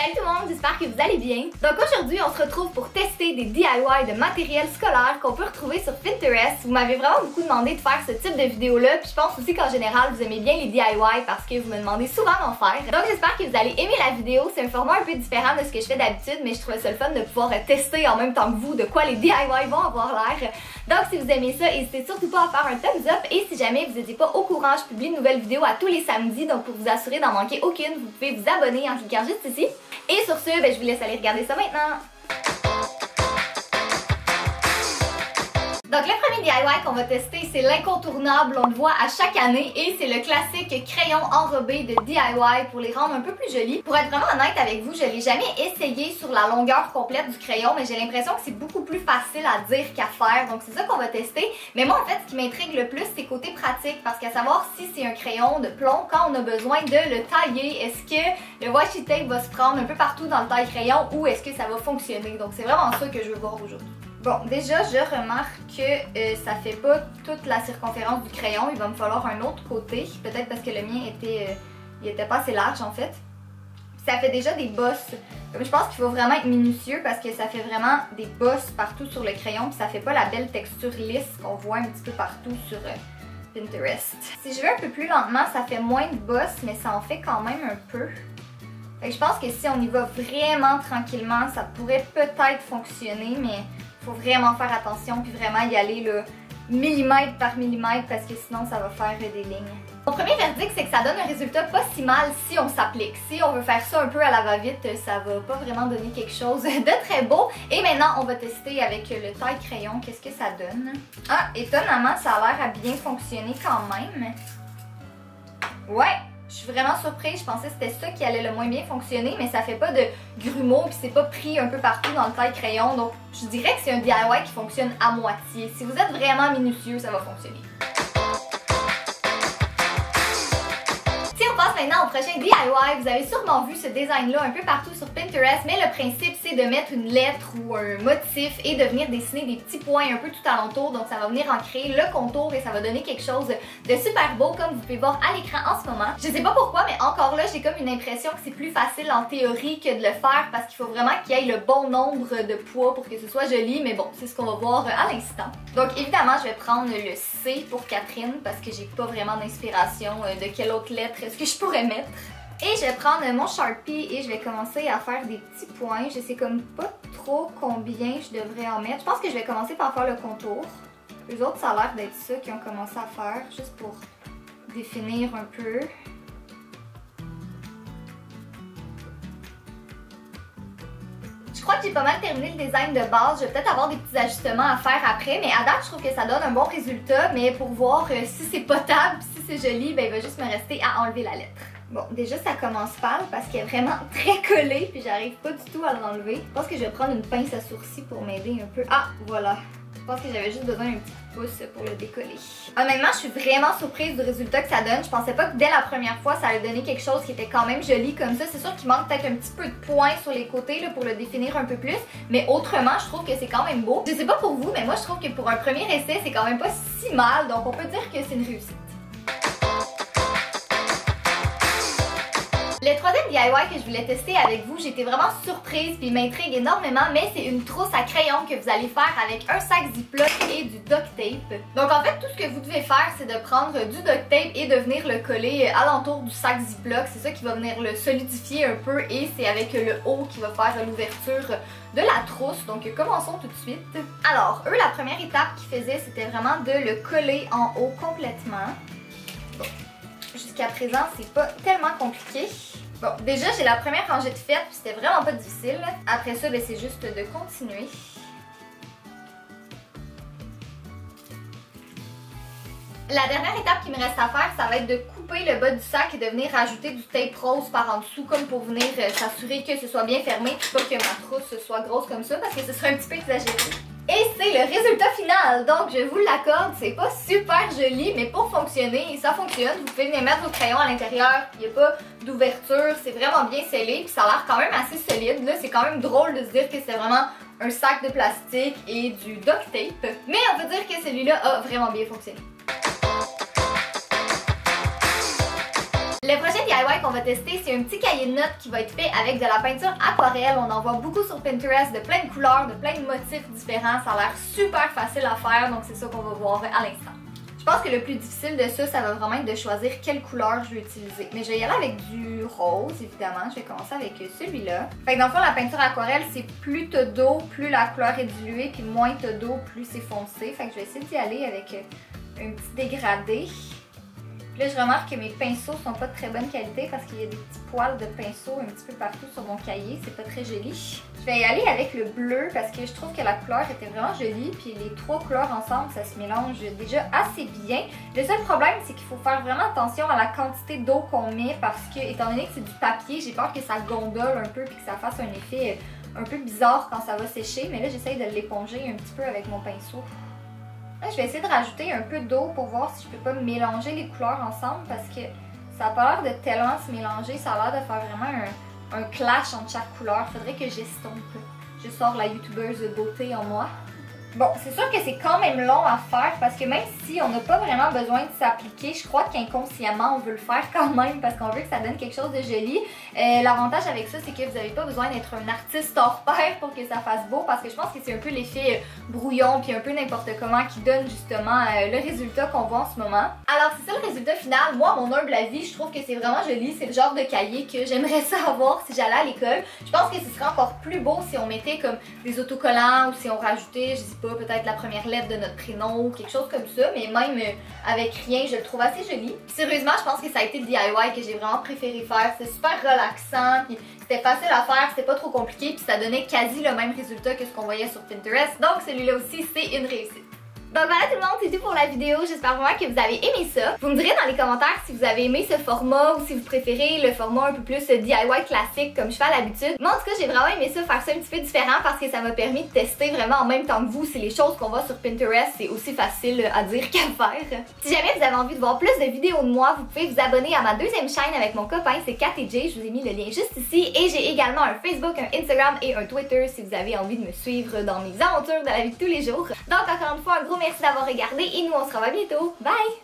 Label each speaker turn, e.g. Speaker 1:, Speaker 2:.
Speaker 1: Salut tout le monde, j'espère que vous allez bien. Donc aujourd'hui, on se retrouve pour tester des DIY de matériel scolaire qu'on peut retrouver sur Pinterest. Vous m'avez vraiment beaucoup demandé de faire ce type de vidéo-là, puis je pense aussi qu'en général, vous aimez bien les DIY parce que vous me demandez souvent d'en faire. Donc j'espère que vous allez aimer la vidéo. C'est un format un peu différent de ce que je fais d'habitude, mais je trouvais ça le fun de pouvoir tester en même temps que vous de quoi les DIY vont avoir l'air. Donc si vous aimez ça, n'hésitez surtout pas à faire un thumbs up, et si jamais vous n'étiez pas au courant, je publie de nouvelles vidéos à tous les samedis, donc pour vous assurer d'en manquer aucune, vous pouvez vous abonner en cliquant juste ici. Et sur ce, je vous laisse aller regarder ça maintenant. Donc le premier DIY qu'on va tester, c'est l'incontournable, on le voit à chaque année, et c'est le classique crayon enrobé de DIY pour les rendre un peu plus jolis. Pour être vraiment honnête avec vous, je l'ai jamais essayé sur la longueur complète du crayon, mais j'ai l'impression que c'est beaucoup plus facile à dire qu'à faire, donc c'est ça qu'on va tester. Mais moi en fait, ce qui m'intrigue le plus, c'est côté pratique, parce qu'à savoir si c'est un crayon de plomb, quand on a besoin de le tailler, est-ce que le washi tape va se prendre un peu partout dans le taille-crayon, ou est-ce que ça va fonctionner? Donc c'est vraiment ça que je veux voir aujourd'hui. Bon, déjà, je remarque que ça fait pas toute la circonférence du crayon. Il va me falloir un autre côté. Peut-être parce que le mien était pas assez large, en fait. Ça fait déjà des bosses. Je pense qu'il faut vraiment être minutieux parce que ça fait vraiment des bosses partout sur le crayon. Puis ça fait pas la belle texture lisse qu'on voit un petit peu partout sur Pinterest. Si je vais un peu plus lentement, ça fait moins de bosses, mais ça en fait quand même un peu. Fait que je pense que si on y va vraiment tranquillement, ça pourrait peut-être fonctionner, mais faut vraiment faire attention puis vraiment y aller là, millimètre par millimètre, parce que sinon ça va faire des lignes. Mon premier verdict, c'est que ça donne un résultat pas si mal si on s'applique. Si on veut faire ça un peu à la va-vite, ça va pas vraiment donner quelque chose de très beau. Et maintenant, on va tester avec le taille-crayon, qu'est-ce que ça donne. Ah, étonnamment, ça a l'air à bien fonctionner quand même. Ouais! Je suis vraiment surprise, je pensais que c'était ça qui allait le moins bien fonctionner, mais ça fait pas de grumeaux puis c'est pas pris un peu partout dans le taille-crayon, donc je dirais que c'est un DIY qui fonctionne à moitié. Si vous êtes vraiment minutieux, ça va fonctionner. Si on passe maintenant au prochain DIY, vous avez sûrement vu ce design-là un peu partout sur Pinterest, mais le principe c'est de mettre une lettre ou un motif et de venir dessiner des petits points un peu tout alentour, donc ça va venir en créer le contour et ça va donner quelque chose de super beau comme vous pouvez voir à l'écran en ce moment. Je sais pas pourquoi, mais encore là j'ai comme une impression que c'est plus facile en théorie que de le faire parce qu'il faut vraiment qu'il y ait le bon nombre de poids pour que ce soit joli, mais bon, c'est ce qu'on va voir à l'instant. Donc évidemment je vais prendre le C pour Catherine parce que j'ai pas vraiment d'inspiration de quelle autre lettre est-ce que je pourrais mettre. Et je vais prendre mon Sharpie et je vais commencer à faire des petits points. Je sais comme pas trop combien je devrais en mettre. Je pense que je vais commencer par faire le contour. Les autres, ça a l'air d'être ça qu'ils ont commencé à faire, juste pour définir un peu. Je crois que j'ai pas mal terminé le design de base. Je vais peut-être avoir des petits ajustements à faire après, mais à date, je trouve que ça donne un bon résultat. Mais pour voir si c'est potable, si c'est joli, ben il va juste me rester à enlever la lettre. Bon, déjà ça commence pâle parce qu'elle est vraiment très collée puis j'arrive pas du tout à l'enlever. Je pense que je vais prendre une pince à sourcils pour m'aider un peu. Ah, voilà. Je pense que j'avais juste besoin d'un petit pouce pour le décoller. Honnêtement, je suis vraiment surprise du résultat que ça donne. Je pensais pas que dès la première fois, ça allait donner quelque chose qui était quand même joli comme ça. C'est sûr qu'il manque peut-être un petit peu de points sur les côtés là, pour le définir un peu plus. Mais autrement, je trouve que c'est quand même beau. Je sais pas pour vous, mais moi je trouve que pour un premier essai, c'est quand même pas si mal. Donc on peut dire que c'est une réussite. Le troisième DIY que je voulais tester avec vous, j'étais vraiment surprise puis il m'intrigue énormément, mais c'est une trousse à crayon que vous allez faire avec un sac Ziploc et du duct tape. Donc en fait, tout ce que vous devez faire, c'est de prendre du duct tape et de venir le coller alentour du sac Ziploc. C'est ça qui va venir le solidifier un peu et c'est avec le haut qui va faire l'ouverture de la trousse. Donc commençons tout de suite. Alors, eux, la première étape qu'ils faisaient, c'était vraiment de le coller en haut complètement. Bon. Jusqu'à présent, c'est pas tellement compliqué. Bon, déjà, j'ai la première rangée de faites, puis c'était vraiment pas difficile. Après ça, c'est juste de continuer. La dernière étape qui me reste à faire, ça va être de couper le bas du sac et de venir rajouter du tape rose par en dessous, comme pour venir s'assurer que ce soit bien fermé, puis pas que ma trousse soit grosse comme ça, parce que ce serait un petit peu exagéré. Et c'est le résultat final, donc je vous l'accorde, c'est pas super joli, mais pour fonctionner, ça fonctionne. Vous pouvez venir mettre vos crayons à l'intérieur, il n'y a pas d'ouverture, c'est vraiment bien scellé, puis ça a l'air quand même assez solide. Là, c'est quand même drôle de se dire que c'est vraiment un sac de plastique et du duct tape, mais on peut dire que celui-là a vraiment bien fonctionné. Le prochain DIY qu'on va tester, c'est un petit cahier de notes qui va être fait avec de la peinture aquarelle. On en voit beaucoup sur Pinterest, de plein de couleurs, de plein de motifs différents. Ça a l'air super facile à faire, donc c'est ça qu'on va voir à l'instant. Je pense que le plus difficile de ça, ça va vraiment être de choisir quelle couleur je vais utiliser. Mais je vais y aller avec du rose, évidemment. Je vais commencer avec celui-là. Fait que dans le fond, la peinture aquarelle, c'est plus t'as d'eau, plus la couleur est diluée, puis moins t'as d'eau, plus c'est foncé. Fait que je vais essayer d'y aller avec un petit dégradé. Puis là, je remarque que mes pinceaux sont pas de très bonne qualité parce qu'il y a des petits poils de pinceau un petit peu partout sur mon cahier. C'est pas très joli. Je vais y aller avec le bleu parce que je trouve que la couleur était vraiment jolie. Puis les trois couleurs ensemble, ça se mélange déjà assez bien. Le seul problème, c'est qu'il faut faire vraiment attention à la quantité d'eau qu'on met parce que, étant donné que c'est du papier, j'ai peur que ça gondole un peu puis que ça fasse un effet un peu bizarre quand ça va sécher. Mais là, j'essaye de l'éponger un petit peu avec mon pinceau. Là, je vais essayer de rajouter un peu d'eau pour voir si je peux pas mélanger les couleurs ensemble parce que ça n'a pas l'air de tellement se mélanger. Ça a l'air de faire vraiment un clash entre chaque couleur. Faudrait que j'estompe. Je sors la youtubeuse de beauté en moi. Bon, c'est sûr que c'est quand même long à faire parce que même si on n'a pas vraiment besoin de s'appliquer, je crois qu'inconsciemment on veut le faire quand même parce qu'on veut que ça donne quelque chose de joli. L'avantage avec ça, c'est que vous n'avez pas besoin d'être un artiste hors pair pour que ça fasse beau parce que je pense que c'est un peu l'effet brouillon puis un peu n'importe comment qui donne justement le résultat qu'on voit en ce moment. Alors c'est ça le résultat final. Moi, à mon humble avis, je trouve que c'est vraiment joli. C'est le genre de cahier que j'aimerais ça avoir si j'allais à l'école. Je pense que ce serait encore plus beau si on mettait comme des autocollants ou si on rajoutait, je sais pas, peut-être la première lettre de notre prénom ou quelque chose comme ça, mais même avec rien, je le trouve assez joli. Puis sérieusement, je pense que ça a été le DIY que j'ai vraiment préféré faire. C'était super relaxant, puis c'était facile à faire, c'était pas trop compliqué, puis ça donnait quasi le même résultat que ce qu'on voyait sur Pinterest. Donc celui-là aussi, c'est une réussite. Donc voilà tout le monde, c'est tout pour la vidéo. J'espère vraiment que vous avez aimé ça. Vous me direz dans les commentaires si vous avez aimé ce format ou si vous préférez le format un peu plus DIY classique comme je fais à l'habitude. Moi en tout cas, j'ai vraiment aimé ça, faire ça un petit peu différent parce que ça m'a permis de tester vraiment en même temps que vous si les choses qu'on voit sur Pinterest, c'est aussi facile à dire qu'à faire. Si jamais vous avez envie de voir plus de vidéos de moi, vous pouvez vous abonner à ma deuxième chaîne avec mon copain, c'est Kat et Jay. Je vous ai mis le lien juste ici. Et j'ai également un Facebook, un Instagram et un Twitter si vous avez envie de me suivre dans mes aventures de la vie de tous les jours. Donc encore une fois, un gros merci d'avoir regardé et nous on se revoit bientôt. Bye!